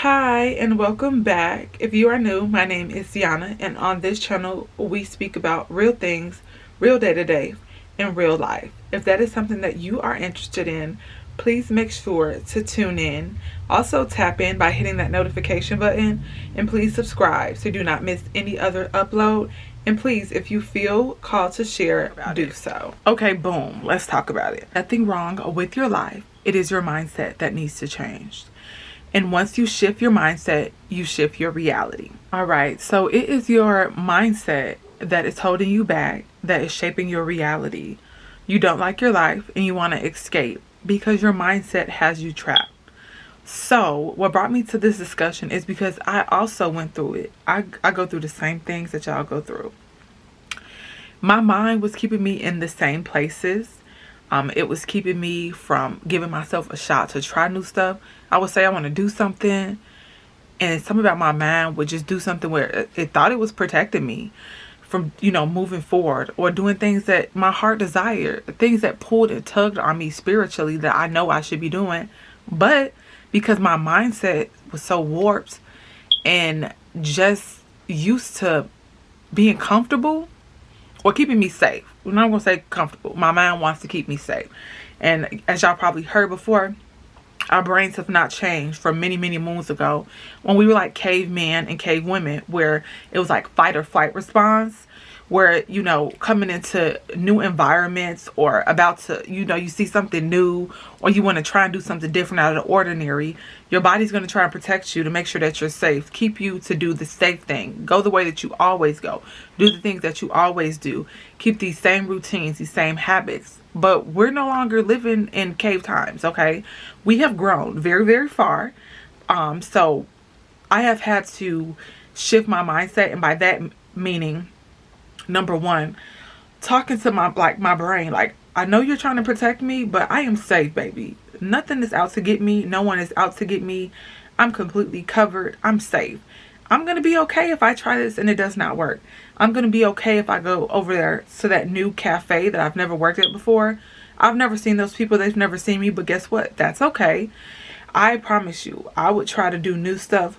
Hi and welcome back. If you are new, my name is Yana, and on this channel we speak about real things, real day to day, in real life. If that is something that you are interested in, please make sure to tune in. Also tap in by hitting that notification button, and please subscribe so you do not miss any other upload. And please, if you feel called to share, do so. Okay, boom, let's talk about it. Nothing wrong with your life. It is your mindset that needs to change. And once you shift your mindset, you shift your reality. All right. So it is your mindset that is holding you back, that is shaping your reality. You don't like your life and you want to escape because your mindset has you trapped. So what brought me to this discussion is because I also went through it. I go through the same things that y'all go through. My mind was keeping me in the same places. It was keeping me from giving myself a shot to try new stuff. I would say I want to do something, and something about my mind would just do something where it thought it was protecting me from, moving forward or doing things that my heart desired, things that pulled and tugged on me spiritually that I know I should be doing. But because my mindset was so warped and just used to being comfortable, or keeping me safe. I'm not going to say comfortable. My mind wants to keep me safe. And as y'all probably heard before, our brains have not changed from many, many moons ago when we were like cavemen and cave women, where it was like fight or flight response, where, coming into new environments or about to, you see something new or you want to try and do something different out of the ordinary, your body's going to try and protect you to make sure that you're safe, keep you to do the safe thing, go the way that you always go, do the things that you always do, keep these same routines, these same habits. But we're no longer living in cave times, okay? We have grown very, very far. So I have had to shift my mindset, and by that meaning, number one, talking to my brain, like, I know you're trying to protect me, but I am safe, baby. Nothing is out to get me. No one is out to get me. I'm completely covered. I'm safe. I'm going to be okay if I try this and it does not work. I'm going to be okay if I go over there to that new cafe that I've never worked at before. I've never seen those people. They've never seen me, but guess what? That's okay. I promise you, I would try to do new stuff.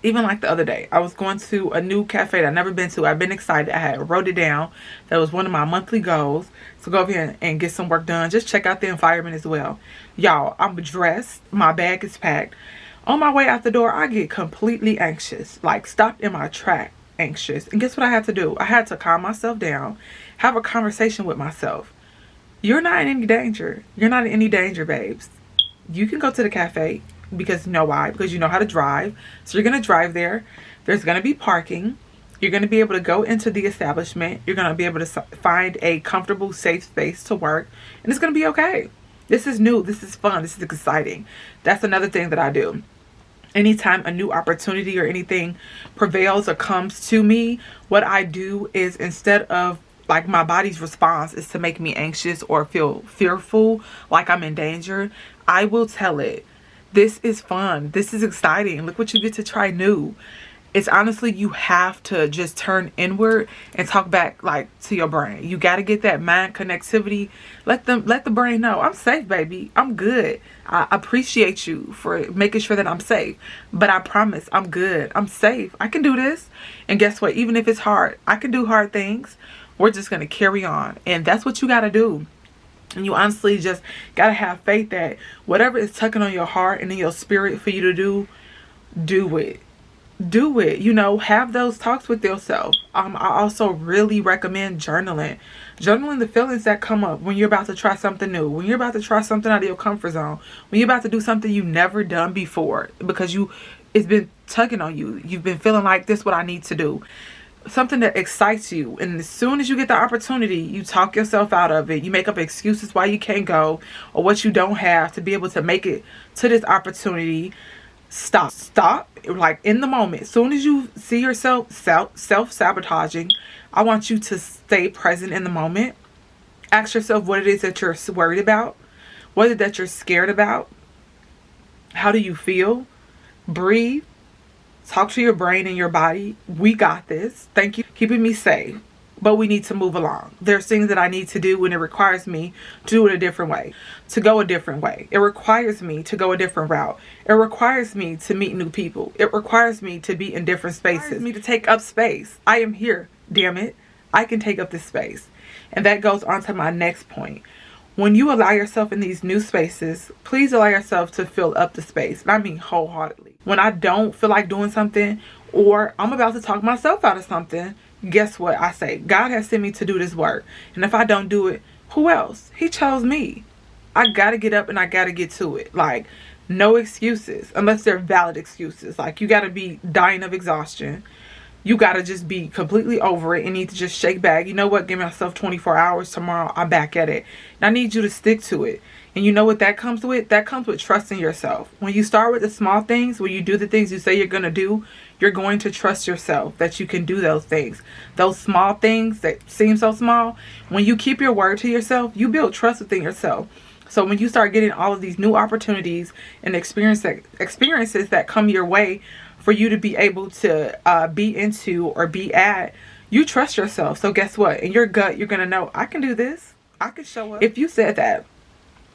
Even like the other day, I was going to a new cafe that I've never been to. I've been excited. I had wrote it down. That was one of my monthly goals. So go over here and get some work done. Just check out the environment as well. Y'all, I'm dressed. My bag is packed. On my way out the door, I get completely anxious. Like, stopped in my track, anxious. And guess what I had to do? I had to calm myself down. Have a conversation with myself. You're not in any danger. You're not in any danger, babes. You can go to the cafe. Because you know why? Because you know how to drive. So you're going to drive there. There's going to be parking. You're going to be able to go into the establishment. You're going to be able to find a comfortable, safe space to work. And it's going to be okay. This is new. This is fun. This is exciting. That's another thing that I do. Anytime a new opportunity or anything prevails or comes to me, what I do is, instead of like my body's response is to make me anxious or feel fearful, like I'm in danger, I will tell it, this is fun. This is exciting. Look what you get to try new. It's honestly, you have to just turn inward and talk back like to your brain. You got to get that mind connectivity. Let the brain know, I'm safe, baby. I'm good. I appreciate you for making sure that I'm safe. But I promise I'm good. I'm safe. I can do this. And guess what? Even if it's hard, I can do hard things. We're just going to carry on. And that's what you got to do. And you honestly just got to have faith that whatever is tugging on your heart and in your spirit for you to do it. Do it. Have those talks with yourself. I also really recommend journaling. Journaling the feelings that come up when you're about to try something new, when you're about to try something out of your comfort zone, when you're about to do something you've never done before because it's been tugging on you. You've been feeling like, this is what I need to do. Something that excites you, and as soon as you get the opportunity, you talk yourself out of it. You make up excuses why you can't go or what you don't have to be able to make it to this opportunity. Stop like in the moment. As soon as you see yourself self-sabotaging, I want you to stay present in the moment. Ask yourself what it is that you're worried about, what is it that you're scared about, how do you feel. Breathe. Talk to your brain and your body. We got this. Thank you for keeping me safe. but we need to move along. There's things that I need to do and it requires me to do it a different way, to go a different way. It requires me to go a different route. It requires me to meet new people. It requires me to be in different spaces. It requires me to take up space. I am here, damn it. I can take up this space. And that goes on to my next point. When you allow yourself in these new spaces, please allow yourself to fill up the space. And I mean wholeheartedly. When I don't feel like doing something, or I'm about to talk myself out of something, guess what I say? God has sent me to do this work. And if I don't do it, who else? He chose me. I gotta get up and I gotta get to it. Like, no excuses, unless they're valid excuses. Like, you gotta be dying of exhaustion. You gotta just be completely over it and need to just shake back. You know what? Give myself 24 hours. Tomorrow I'm back at it. And I need you to stick to it. And you know what that comes with? That comes with trusting yourself. When you start with the small things, when you do the things you say you're going to do, you're going to trust yourself that you can do those things. Those small things that seem so small, when you keep your word to yourself, you build trust within yourself. So when you start getting all of these new opportunities and experiences that come your way for you to be able to be into or be at, you trust yourself. So guess what? In your gut, you're going to know, I can do this. I can show up. If you said that,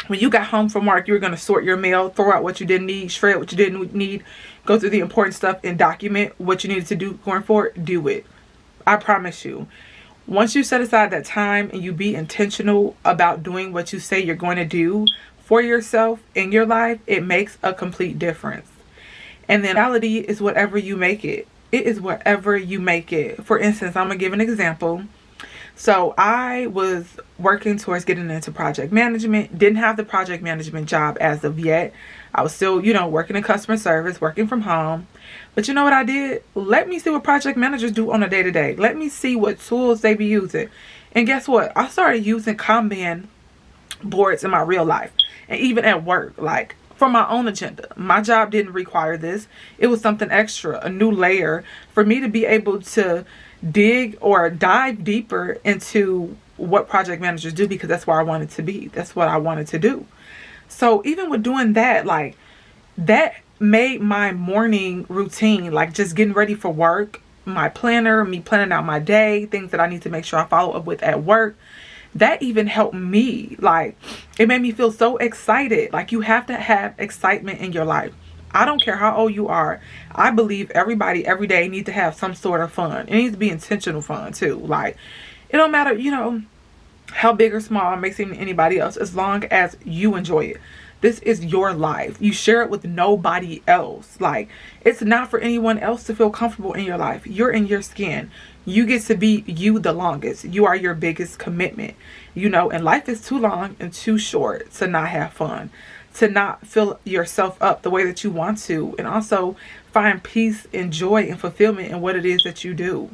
when you got home from work, you were going to sort your mail, throw out what you didn't need, shred what you didn't need, go through the important stuff and document what you needed to do going forward, do it. I promise you. Once you set aside that time and you be intentional about doing what you say you're going to do for yourself in your life, it makes a complete difference. And then reality is whatever you make it. It is whatever you make it. For instance, I'm going to give an example. So I was working towards getting into project management. Didn't have the project management job as of yet. I was still, working in customer service, working from home. But you know what I did? Let me see what project managers do on a day-to-day. Let me see what tools they be using. And guess what? I started using Kanban boards in my real life. And even at work, like for my own agenda. My job didn't require this. It was something extra, a new layer for me to be able to dig or dive deeper into what project managers do, because that's where I wanted to be. That's what I wanted to do. So even with doing that, like that made my morning routine, like just getting ready for work, my planner, me planning out my day, things that I need to make sure I follow up with at work. That even helped me. Like, it made me feel so excited. Like, you have to have excitement in your life. I don't care how old you are. I believe everybody every day needs to have some sort of fun. It needs to be intentional fun too. Like, it don't matter, how big or small it may seem to anybody else, as long as you enjoy it. This is your life. You share it with nobody else. Like, it's not for anyone else to feel comfortable in your life. You're in your skin. You get to be you the longest. You are your biggest commitment. And life is too long and too short to not have fun, to not fill yourself up the way that you want to, and also find peace and joy and fulfillment in what it is that you do.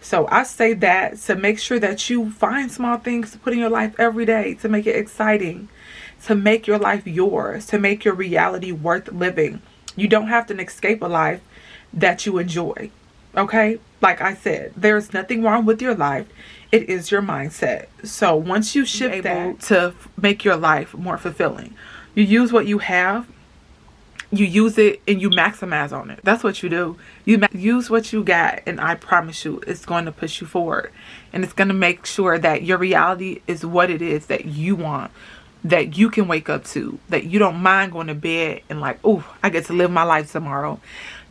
So I say that to make sure that you find small things to put in your life every day, to make it exciting, to make your life yours, to make your reality worth living. You don't have to escape a life that you enjoy. Okay? Like I said, there's nothing wrong with your life. It is your mindset. So once you shift that to make your life more fulfilling, you use what you have, you use it, and you maximize on it. That's what you do. You use what you got, and I promise you, it's going to push you forward. And it's going to make sure that your reality is what it is that you want, that you can wake up to, that you don't mind going to bed and like, oh, I get to live my life tomorrow.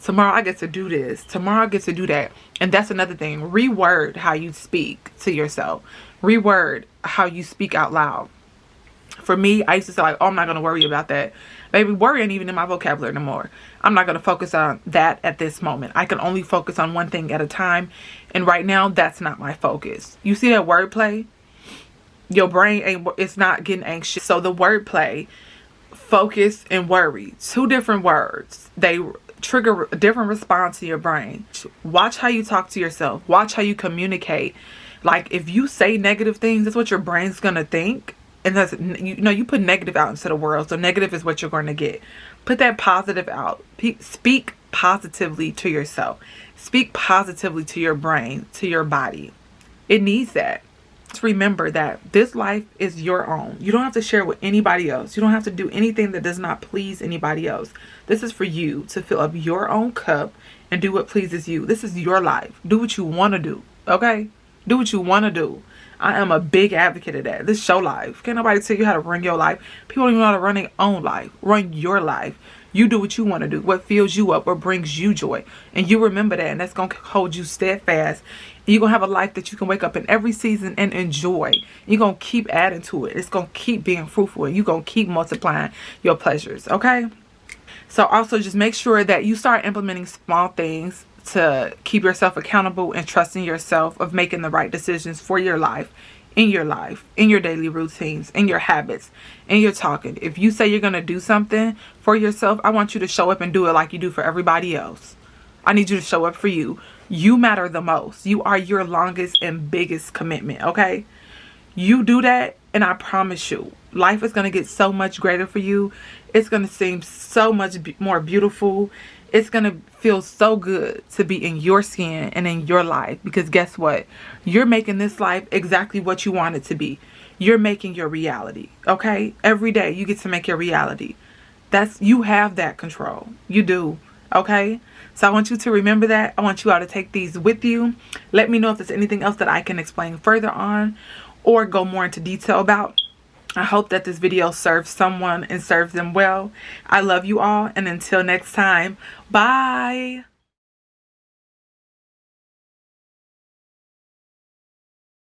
Tomorrow I get to do this. Tomorrow I get to do that. And that's another thing. Reword how you speak to yourself. Reword how you speak out loud. For me, I used to say like, oh, I'm not going to worry about that. Baby, worry ain't even in my vocabulary anymore. I'm not going to focus on that at this moment. I can only focus on one thing at a time. And right now, that's not my focus. You see that wordplay? Your brain it's not getting anxious. So the wordplay, focus and worry, two different words. They trigger a different response in your brain. Watch how you talk to yourself. Watch how you communicate. Like, if you say negative things, that's what your brain's going to think. And that's, you put negative out into the world. So negative is what you're going to get. Put that positive out. Speak positively to yourself. Speak positively to your brain, to your body. It needs that. Just remember that this life is your own. You don't have to share it with anybody else. You don't have to do anything that does not please anybody else. This is for you to fill up your own cup and do what pleases you. This is your life. Do what you want to do. Okay? Do what you want to do. I am a big advocate of that. This is your life. Can't nobody tell you how to run your life. People don't even know how to run their own life. Run your life. You do what you want to do. What fills you up. What brings you joy. And you remember that. And that's going to hold you steadfast. And you're going to have a life that you can wake up in every season and enjoy. You're going to keep adding to it. It's going to keep being fruitful. And you're going to keep multiplying your pleasures. Okay? So also just make sure that you start implementing small things to keep yourself accountable and trusting yourself of making the right decisions for your life, in your daily routines, in your habits, in your talking. If you say you're going to do something for yourself, I want you to show up and do it like you do for everybody else. I need you to show up for you. You matter the most. You are your longest and biggest commitment, okay? You do that, and I promise you, life is going to get so much greater for you. It's going to seem so much more beautiful. It's going to feel so good to be in your skin and in your life. Because guess what? You're making this life exactly what you want it to be. You're making your reality, okay? Every day you get to make your reality. You have that control. You do, okay? So I want you to remember that. I want you all to take these with you. Let me know if there's anything else that I can explain further on or go more into detail about. I hope that this video serves someone and serves them well. I love you all, and until next time, bye.